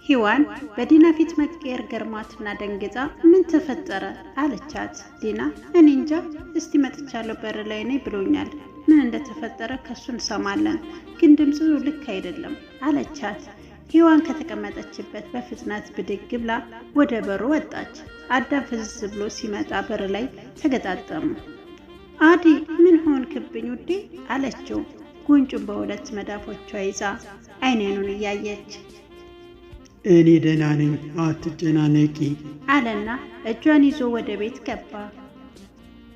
ሔዋን በዲና ፊት መቀየር ገርማትና ደንግጣ ምን ተፈጠረ አለቻት። ዲና እኔ እንጃ፣ እስቲ መጥቻለሁ በር ላይ ነኝ ብሎኛል። ምን እንደተፈጠረ ከሱ እንሰማለን፣ ግን ድምፁ ልክ አይደለም አለቻት። ሔዋን ከተቀመጠችበት በፍጥነት ብድግ ብላ ወደ በሩ ወጣች። አዳም ፍዝዝ ብሎ ሲመጣ በር ላይ ተገጣጠሙ። አዲ ምን ሆንክብኝ ውዴ አለችው። ጉንጩን በሁለት መዳፎቿ ይዛ አይኔኑን እያየች እኔ ደህና ነኝ አትጨናነቂ አለና እጇን ይዞ ወደ ቤት ገባ።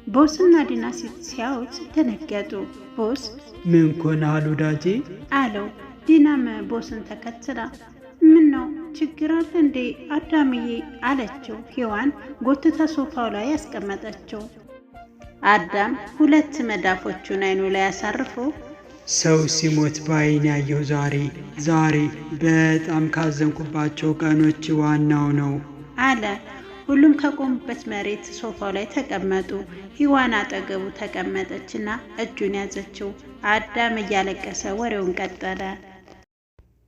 ቦስና ዲና ሲያዩት ደነገጡ። ቦስ ምን ሆነሃል ወዳጄ አለው። ዲናም ቦስን ተከትላ ምን ነው ችግር አለ እንዴ አዳምዬ አለችው። ሔዋን ጎትታ ሶፋው ላይ ያስቀመጠችው። አዳም ሁለት መዳፎቹን አይኑ ላይ አሳርፎ ሰው ሲሞት በዓይኔ ያየሁ ዛሬ በጣም ካዘንኩባቸው ቀኖች ዋናው ነው አለ። ሁሉም ከቆሙበት መሬት ሶፋው ላይ ተቀመጡ። ሔዋን አጠገቡ ተቀመጠችና እጁን ያዘችው። አዳም እያለቀሰ ወሬውን ቀጠለ።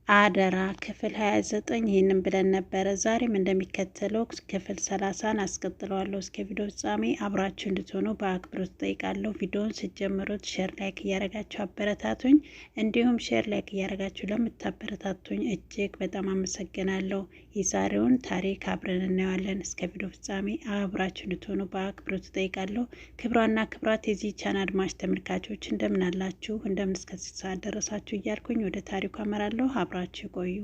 አደራ ክፍል 29 ይህንን ብለን ነበረ። ዛሬም እንደሚከተለው ክፍል 30ን አስቀጥለዋለሁ። እስከ ቪዲዮ ፍጻሜ አብራችሁ እንድትሆኑ በአክብሮት ጠይቃለሁ። ቪዲዮውን ስትጀምሩት ሼር ላይክ እያደረጋችሁ አበረታቱኝ። እንዲሁም ሼር ላይክ እያደረጋችሁ ለምታበረታቱኝ እጅግ በጣም አመሰግናለሁ። የዛሬውን ታሪክ አብረን እናየዋለን። እስከ ቪዲዮ ፍጻሜ አብራችሁ እንድትሆኑ በአክብሮት ጠይቃለሁ። ክብሯና ክብራት የዚህ ቻናል አድማጭ ተመልካቾች እንደምን አላችሁ? እንደምን እስከዚህ ሰዓት ደረሳችሁ እያልኩኝ ወደ ታሪኩ አመራለሁ። አብራችሁ ቆዩ።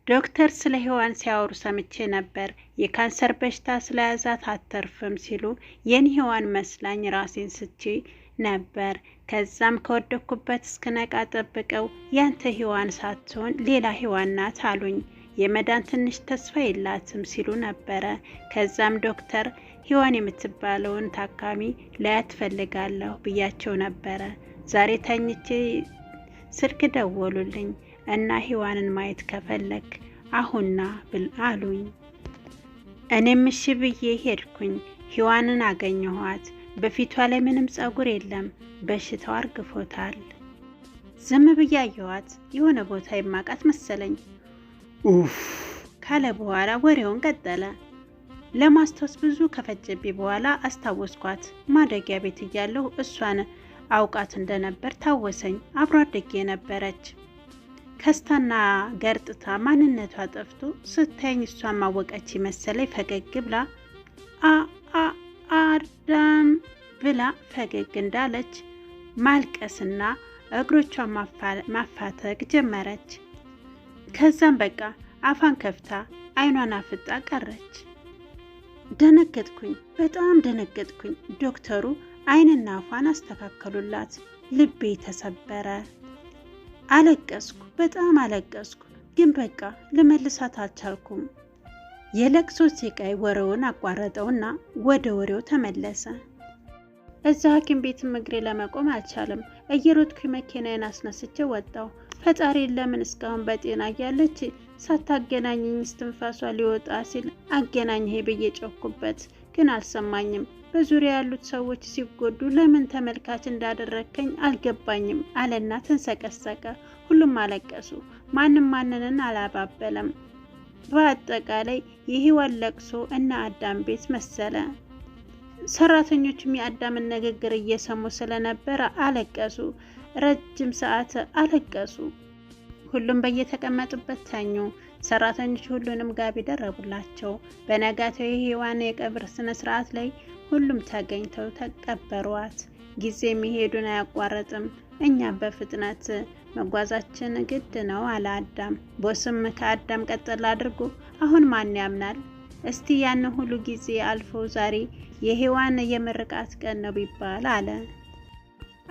ዶክተር ስለ ሔዋን ሲያወሩ ሰምቼ ነበር። የካንሰር በሽታ ስለያዛት አተርፍም ሲሉ የኔ ሔዋን መስላኝ ራሴን ስቼ ነበር። ከዛም ከወደኩበት እስክነቃ ጠብቀው ያንተ ሔዋን ሳትሆን ሌላ ሔዋን ናት አሉኝ። የመዳን ትንሽ ተስፋ የላትም ሲሉ ነበረ። ከዛም ዶክተር ሔዋን የምትባለውን ታካሚ ላያት ፈልጋለሁ ብያቸው ነበረ። ዛሬ ተኝቼ ስልክ ደወሉልኝ እና ሔዋንን ማየት ከፈለክ አሁና ብል አሉኝ። እኔም እሺ ብዬ ሄድኩኝ። ሔዋንን አገኘኋት። በፊቷ ላይ ምንም ጸጉር የለም፣ በሽታው አርግፎታል። ዝም ብዬ አየኋት። የሆነ ቦታ የማቃት መሰለኝ ኡፍ ካለ በኋላ ወሬውን ቀጠለ። ለማስታወስ ብዙ ከፈጀብኝ በኋላ አስታወስኳት። ማደጊያ ቤት እያለሁ እሷን አውቃት እንደነበር ታወሰኝ። አብሮ አደጌ ነበረች። ከስታና ገርጥታ ማንነቷ ጠፍቶ ስታየኝ እሷን ማወቀች መሰለኝ። ፈገግ ብላ አዳም ብላ ፈገግ እንዳለች ማልቀስና እግሮቿን ማፋተግ ጀመረች። ከዛም በቃ አፋን ከፍታ አይኗን አፍጣ ቀረች። ደነገጥኩኝ፣ በጣም ደነገጥኩኝ። ዶክተሩ አይንና አፏን አስተካከሉላት። ልቤ ተሰበረ። አለቀስኩ፣ በጣም አለቀስኩ። ግን በቃ ልመልሳት አልቻልኩም። የለቅሶ ሲቃይ ወሬውን አቋረጠውና ወደ ወሬው ተመለሰ። እዛ ሐኪም ቤት እግሬ ለመቆም አልቻለም። እየሮጥኩኝ መኪናዬን አስነስቼ ወጣው። ፈጣሪ ለምን እስካሁን በጤና እያለች ሳታገናኘኝ እስትንፋሷ ሊወጣ ሲል አገናኝሄ ብዬ ጮኩበት፣ ግን አልሰማኝም። በዙሪያ ያሉት ሰዎች ሲጎዱ ለምን ተመልካች እንዳደረከኝ አልገባኝም አለና ተንሰቀሰቀ። ሁሉም አለቀሱ። ማንም ማንንን አላባበለም። በአጠቃላይ የሔዋን ለቅሶ እና አዳም ቤት መሰለ። ሰራተኞችም የአዳምን ንግግር እየሰሙ ስለነበረ አለቀሱ። ረጅም ሰዓት አለቀሱ። ሁሉም በየተቀመጡበት ተኙ። ሰራተኞች ሁሉንም ጋቢ ደረቡላቸው። በነጋታው የሔዋን የቀብር ስነ ስርዓት ላይ ሁሉም ተገኝተው ተቀበሯት። ጊዜ የሚሄዱን አያቋረጥም። እኛም በፍጥነት መጓዛችን ግድ ነው አለ አዳም። ቦስም ከአዳም ቀጠል አድርጎ አሁን ማን ያምናል? እስቲ ያን ሁሉ ጊዜ አልፎ ዛሬ የሔዋን የምርቃት ቀን ነው ቢባል አለ።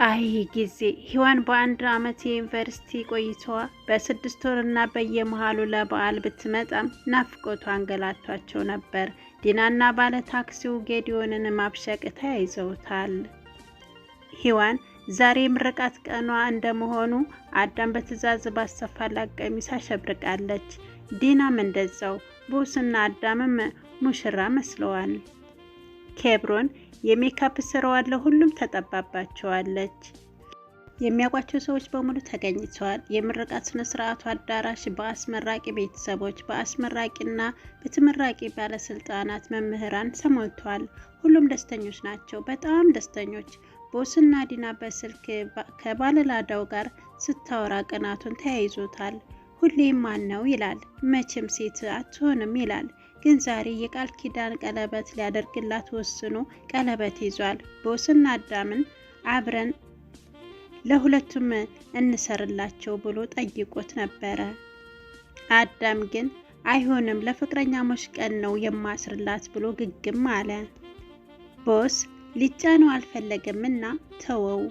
አይ ጊዜ ሔዋን በአንድ አመት የዩኒቨርሲቲ ቆይታዋ በ6 ወርና በየመሃሉ ለበዓል ብትመጣም ናፍቆቷ አንገላቷቸው ነበር። ዲናና ባለ ታክሲው ጌዲዮንን ማብሸቅ ተያይዘውታል። ሔዋን ዛሬ የምርቃት ቀኗ እንደመሆኑ አዳም በትዕዛዝ ባሰፋላት ቀሚስ አሸብርቃለች። ዲናም እንደዛው። ቦስና አዳምም ሙሽራ መስለዋል። ኬብሮን የሜካፕ ስራዋን ለሁሉም ተጠባባቸዋለች። የሚያውቋቸው ሰዎች በሙሉ ተገኝተዋል። የምርቃት ስነ ስርዓቱ አዳራሽ በአስመራቂ ቤተሰቦች፣ በአስመራቂና በተመራቂ ባለስልጣናት፣ መምህራን ተሞልቷል። ሁሉም ደስተኞች ናቸው፣ በጣም ደስተኞች። ቦስና ዲና በስልክ ከባለላዳው ጋር ስታወራ ቅናቱን ተያይዞታል። ሁሌም ማን ነው ይላል፣ መቼም ሴት አትሆንም ይላል። ግን ዛሬ የቃል ኪዳን ቀለበት ሊያደርግላት ወስኖ ቀለበት ይዟል። ቦስና አዳምን አብረን ለሁለቱም እንሰርላቸው ብሎ ጠይቆት ነበረ። አዳም ግን አይሆንም ለፍቅረኛሞች ቀን ነው የማስርላት ብሎ ግግም አለ። ቦስ ሊጫነው አልፈለገምና ተወው።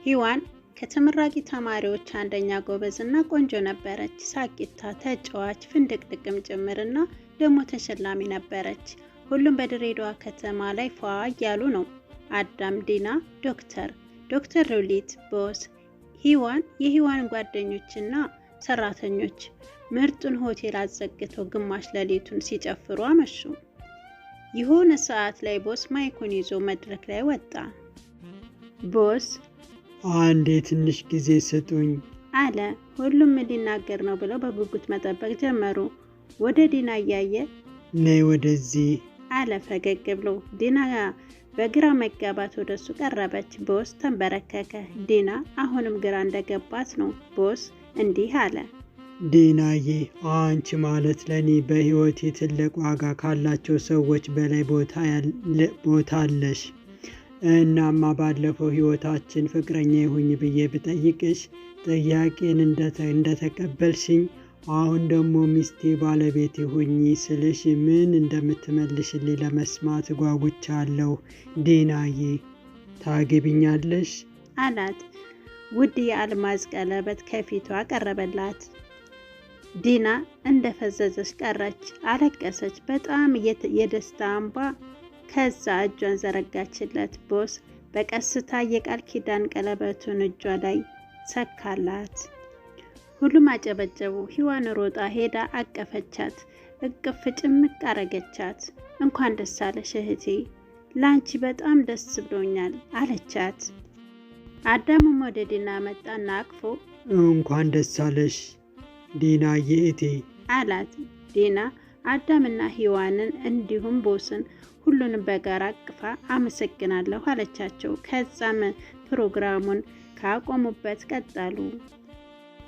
ሔዋን ከተመራቂ ተማሪዎች አንደኛ ጎበዝና ቆንጆ ነበረች። ሳቂታ፣ ተጫዋች፣ ፍንድቅድቅም ጭምርና ደግሞ ተሸላሚ ነበረች። ሁሉም በድሬዳዋ ከተማ ላይ ፏ እያሉ ነው። አዳም፣ ዲና፣ ዶክተር ሉሊት፣ ቦስ፣ ሔዋን፣ የሔዋን ጓደኞችና ሰራተኞች ምርጡን ሆቴል አዘግተው ግማሽ ሌሊቱን ሲጨፍሩ አመሹ። የሆነ ሰዓት ላይ ቦስ ማይኩን ይዞ መድረክ ላይ ወጣ። ቦስ አንዴ ትንሽ ጊዜ ስጡኝ አለ። ሁሉም ሊናገር ነው ብለው በጉጉት መጠበቅ ጀመሩ። ወደ ዲና እያየ ነይ ወደዚህ አለ ፈገግ ብሎ። ዲና በግራ መጋባት ወደሱ ቀረበች። ቦስ ተንበረከከ። ዲና አሁንም ግራ እንደገባት ነው። ቦስ እንዲህ አለ፣ ዲናዬ፣ አንቺ ማለት ለኔ በህይወቴ ትልቅ ዋጋ ካላቸው ሰዎች በላይ ቦታ አለሽ። እናማ ባለፈው ህይወታችን ፍቅረኛ ይሁኝ ብዬ ብጠይቅሽ ጥያቄን እንደተቀበልሽኝ፣ አሁን ደግሞ ሚስቴ ባለቤት ይሁኝ ስልሽ ምን እንደምትመልሽልኝ ለመስማት ጓጉቻለሁ። ዲናዬ ታገቢኛለሽ? አላት። ውድ የአልማዝ ቀለበት ከፊቷ ቀረበላት። ዲና እንደፈዘዘች ቀረች፣ አለቀሰች በጣም የደስታ እንባ። ከዛ እጇን ዘረጋችለት። ቦስ በቀስታ የቃል ኪዳን ቀለበቱን እጇ ላይ ሰካላት። ሁሉም አጨበጨቡ። ሔዋን ሮጣ ሄዳ አቀፈቻት፣ እቅፍ ጭምቅ አረገቻት። እንኳን ደስ አለሽ እህቴ፣ ላንቺ በጣም ደስ ብሎኛል አለቻት። አዳምም ወደ ዲና መጣና አቅፎ እንኳን ደስ አለሽ ዲናዬ እህቴ አላት። ዲና አዳምና ሔዋንን እንዲሁም ቦስን ሁሉንም በጋራ አቅፋ አመሰግናለሁ አለቻቸው። ከዛም ፕሮግራሙን ካቆሙበት ቀጠሉ።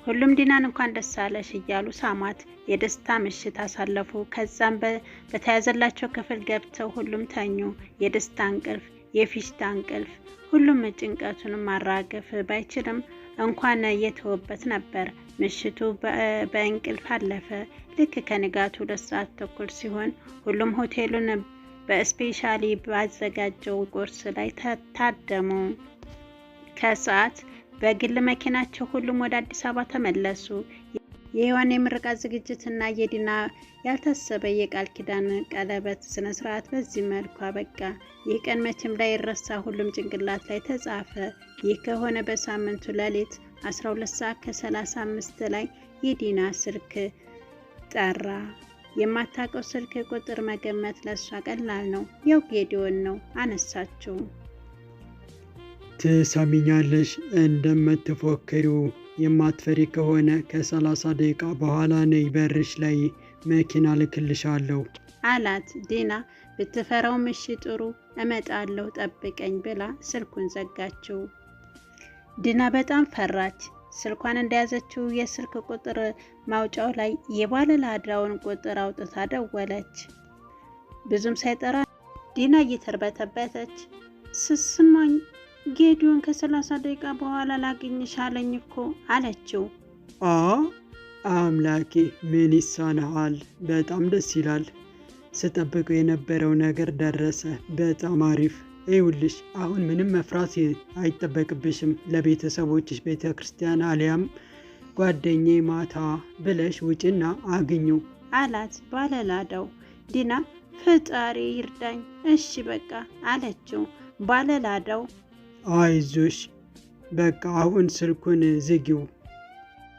ሁሉም ዲናን እንኳን ደስ አለሽ እያሉ ሳማት። የደስታ ምሽት አሳለፉ። ከዛም በተያዘላቸው ክፍል ገብተው ሁሉም ተኙ። የደስታ እንቅልፍ፣ የፊሽታ እንቅልፍ። ሁሉም ጭንቀቱን ማራገፍ ባይችልም እንኳን የተወበት ነበር። ምሽቱ በእንቅልፍ አለፈ። ልክ ከንጋቱ 2 ሰዓት ተኩል ሲሆን ሁሉም ሆቴሉን በስፔሻሊ ባዘጋጀው ቁርስ ላይ ታደሙ። ከሰዓት በግል መኪናቸው ሁሉም ወደ አዲስ አበባ ተመለሱ። የሔዋን የምርቃት ዝግጅትና የዲና ያልታሰበ የቃል ኪዳን ቀለበት ስነ ስርዓት በዚህ መልኩ አበቃ። ይህ ቀን መቼም ላይ ይረሳ፣ ሁሉም ጭንቅላት ላይ ተጻፈ። ይህ ከሆነ በሳምንቱ ሌሊት 12 ሰዓት ከ35 ላይ የዲና ስልክ ጠራ። የማታውቀው ስልክ ቁጥር መገመት ለሷ ቀላል ነው። ያው ጌዲዮን ነው። አነሳችው። ትሰሚኛለሽ? እንደምትፎክሪው የማትፈሪ ከሆነ ከ30 ደቂቃ በኋላ ነይ፣ በርሽ ላይ መኪና ልክልሻለሁ አላት። ዲና ብትፈራውም እሺ ጥሩ እመጣለሁ ጠብቀኝ ብላ ስልኩን ዘጋችው። ዲና በጣም ፈራች። ስልኳን እንደያዘችው የስልክ ቁጥር ማውጫው ላይ የባለላዳውን ቁጥር አውጥታ ደወለች። ብዙም ሳይጠራ ዲና እየተርበተበተች ስስማኝ ጌዲዮን ከ30 ደቂቃ በኋላ ላገኝሽ አለኝ እኮ አለችው። አምላኬ ምን ይሳንሃል? በጣም ደስ ይላል። ስጠብቀው የነበረው ነገር ደረሰ። በጣም አሪፍ። ይኸውልሽ አሁን ምንም መፍራት አይጠበቅብሽም። ለቤተሰቦችሽ ቤተ ክርስቲያን አሊያም ጓደኛዬ ማታ ብለሽ ውጭና አግኙ አላት ባለላዳው። ዲና ፈጣሪ ይርዳኝ፣ እሺ በቃ አለችው። ባለላዳው አይዞሽ በቃ አሁን ስልኩን ዝጊው።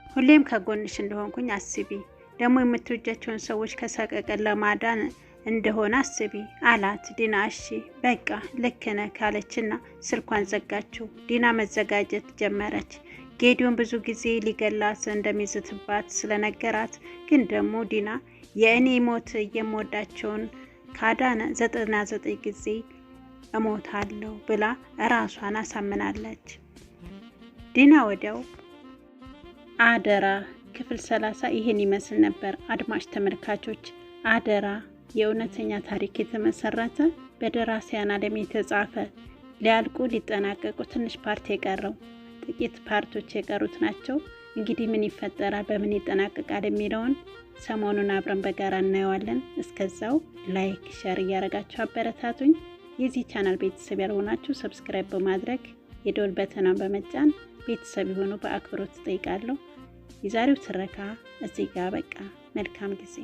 ሁሌም ከጎንሽ እንደሆንኩኝ አስቢ። ደግሞ የምትወጃቸውን ሰዎች ከሰቀቀን ለማዳን እንደሆነ አስቢ አላት። ዲና እሺ በቃ ልክ ነህ ካለችና ስልኳን ዘጋችው። ዲና መዘጋጀት ጀመረች። ጌዲዮን ብዙ ጊዜ ሊገላት እንደሚዝትባት ስለነገራት ግን ደግሞ ዲና የእኔ ሞት የምወዳቸውን ካዳነ 99 ጊዜ እሞታለሁ ብላ ራሷን አሳምናለች። ዲና ወዲያው አደራ ክፍል 30 ይህን ይመስል ነበር። አድማጭ ተመልካቾች አደራ የእውነተኛ ታሪክ የተመሰረተ በደራሲያን ዓለም የተጻፈ ሊያልቁ ሊጠናቀቁ ትንሽ ፓርት የቀረው ጥቂት ፓርቶች የቀሩት ናቸው። እንግዲህ ምን ይፈጠራል፣ በምን ይጠናቀቃል የሚለውን ሰሞኑን አብረን በጋራ እናየዋለን። እስከዛው ላይክ፣ ሼር እያደረጋችሁ አበረታቱኝ። የዚህ ቻናል ቤተሰብ ያልሆናችሁ ሰብስክራይብ በማድረግ የደወል በተናን በመጫን ቤተሰብ የሆኑ በአክብሮት እጠይቃለሁ። የዛሬው ትረካ እዚህ ጋር በቃ። መልካም ጊዜ